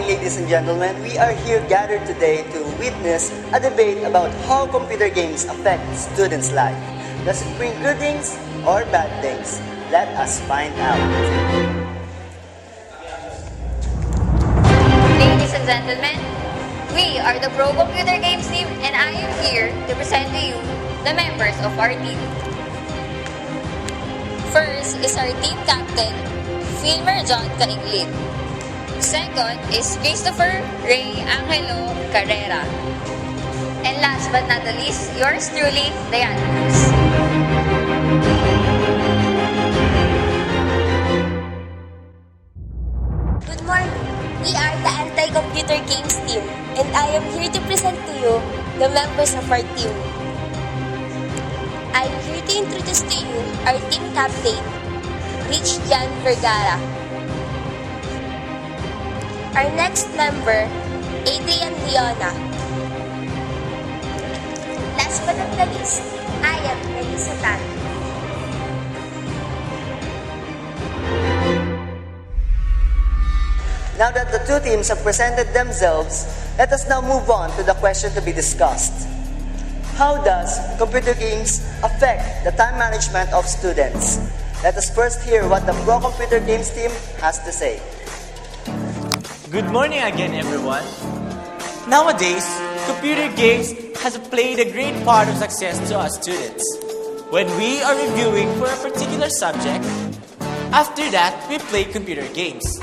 Ladies and gentlemen, we are here gathered today to witness a debate about how computer games affect students' life. Does it bring good things or bad things? Let us find out. Ladies and gentlemen, we are the Pro Computer Games team and I am here to present to you the members of our team. First is our team captain, Filmer John Cainglit. Second is Christopher Ray Angelo Carrera. And last but not the least, yours truly, Diane Cruz. Good morning. We are the Anti-Computer Games team and I am here to present to you the members of our team. I am here to introduce to you our team captain, Rich Jan Vergara. Our next member, Adrian Leona. Last but not the least, I am Melissa Tan. Now that the two teams have presented themselves, let us now move on to the question to be discussed. How does computer games affect the time management of students? Let us first hear what the Pro Computer Games team has to say. Good morning again, everyone. Nowadays, computer games has played a great part of success to us students. When we are reviewing for a particular subject, after that, we play computer games.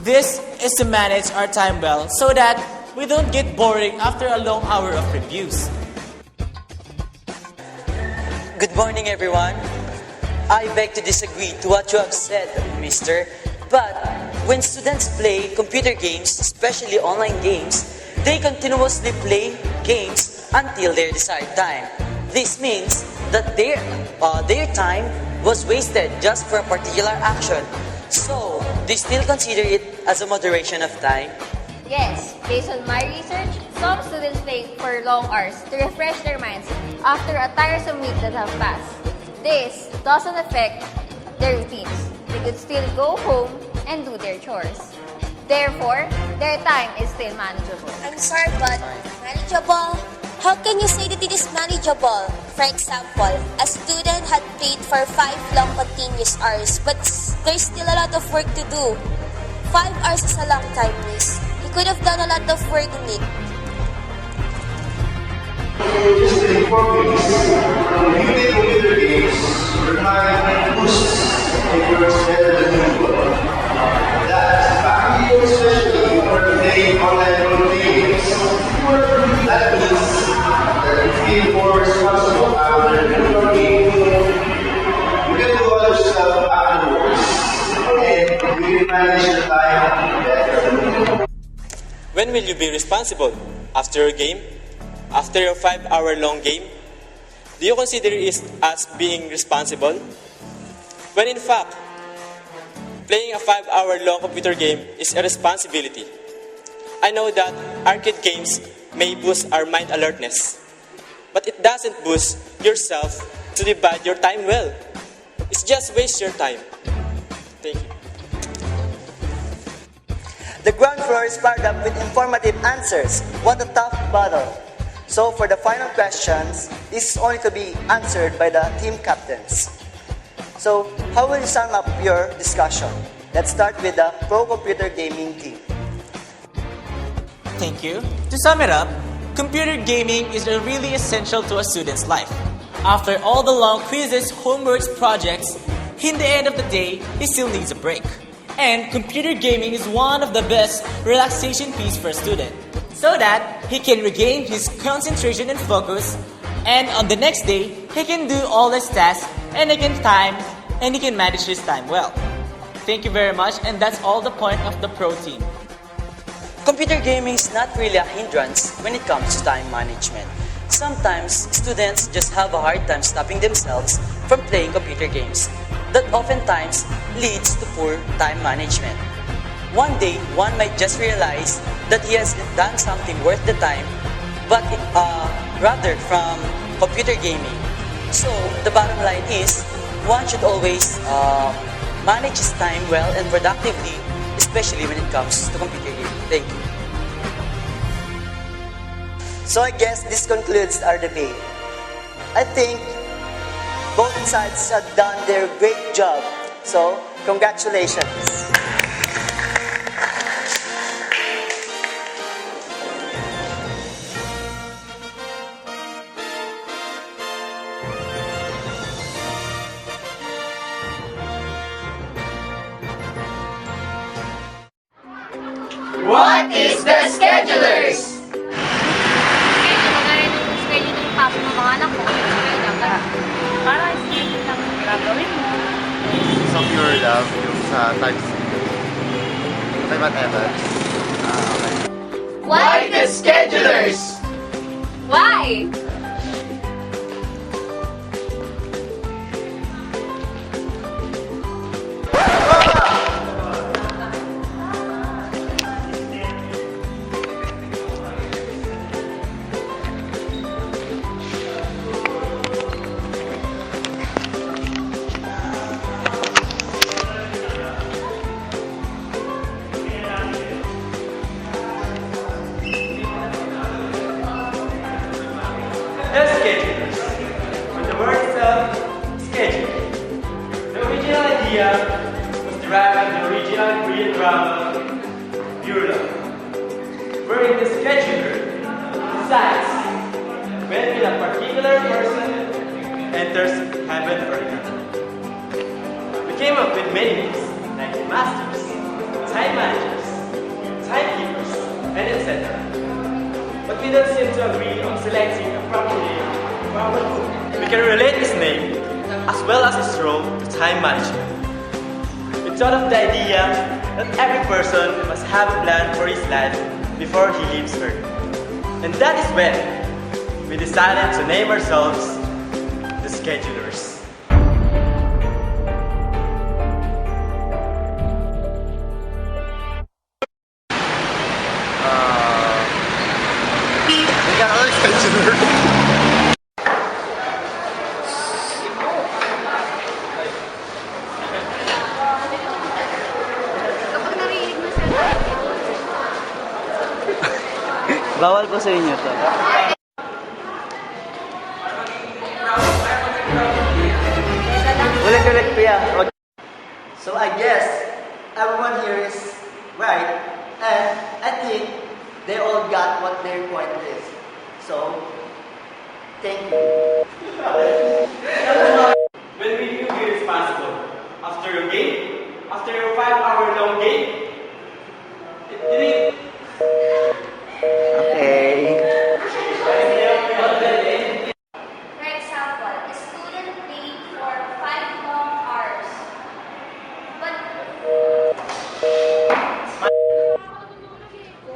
This is to manage our time well so that we don't get boring after a long hour of reviews. Good morning, everyone. I beg to disagree to what you have said, Mister. But when students play computer games, especially online games, they continuously play games until their desired time. This means that their time was wasted just for a particular action. So, they still consider it as a moderation of time? Yes, based on my research, some students play for long hours to refresh their minds after a tiresome week that have passed. This doesn't affect their routines. They could still go home and do their chores. Therefore, their time is still manageable. I'm sorry, but manageable? How can you say that it is manageable? For example, a student had played for 5 long continuous hours, but there's still a lot of work to do. 5 hours is a long time, miss. He could have done a lot of work in it. Just to inform you, when you play computer games, your mind boosts and works better than usual. That's valuable, especially when playing online games. That means that you feel more responsible after your game. You can do other stuff afterwards, and you can manage your time better. When will you be responsible? After your game? After your 5-hour-long game? Do you consider it as being responsible? When in fact, playing a 5-hour-long computer game is a responsibility. I know that arcade games may boost our mind alertness, but it doesn't boost yourself to divide your time well. It's just waste your time. Thank you. The ground floor is fired up with informative answers. What a tough battle. So for the final questions, this is only to be answered by the team captains. So how will you sum up your discussion? Let's start with the Pro Computer Gaming team. Thank you. To sum it up, computer gaming is really essential to a student's life. After all the long quizzes, homeworks, projects, in the end of the day, he still needs a break. And computer gaming is one of the best relaxation piece for a student. so that he can regain his concentration and focus, and on the next day, he can do all his tasks and he can manage his time well. Thank you very much, and that's all the point of the pro team. Computer gaming is not really a hindrance when it comes to time management. Sometimes, students just have a hard time stopping themselves from playing computer games. That oftentimes leads to poor time management. One day, one might just realize that he has done something worth the time, but rather from computer gaming. So, the bottom line is, one should always manage his time well and productively, especially when it comes to computer gaming. Thank you. So I guess this concludes our debate. I think both sides have done their great job. So, congratulations. What is the schedulers? Medyo magaling yung schedule ng pasok ng mga anak ko. Kaya dapat para schedule lang yung gagawin mo. So pure love yung sa times kay whatever. Okay. Why the schedulers? Why? The schedulers. With the word itself, schedule. The original idea was derived from the original Korean drama, Bureau, wherein the scheduler decides when will a particular person enters heaven or hell. We came up with many names like masters, time managers, timekeepers, and etc. But we don't seem to agree on selecting a proper name for our group. We can relate his name as well as his role to time management. We thought of the idea that every person must have a plan for his life before he leaves Earth. And that is when we decided to name ourselves the Schedulers. We got our scheduler. Kapag narinig mo siya, Bawal po sa inyo to. Ulit-ulit po yan. So I guess everyone here is right, and I think they all got what their point is. So, thank you. When will you be responsible? After your game? After your 5-hour long game? Okay. for example, a student played for 5 long hours. But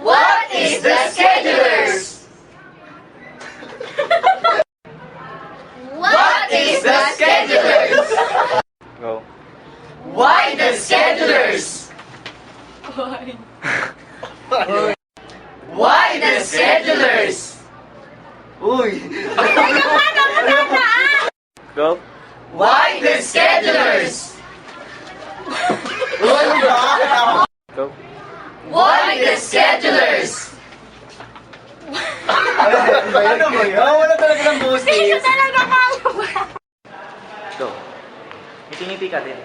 what is the schedulers? What is the schedulers? Go. Why the schedulers? Why the schedulers? Uy! Go. Why the schedulers? Go. Why the schedulers? Ano mo yun? Wala talaga ng boses. Hindi ko talaga kaya. Go. Ngiti-ngiti ka din.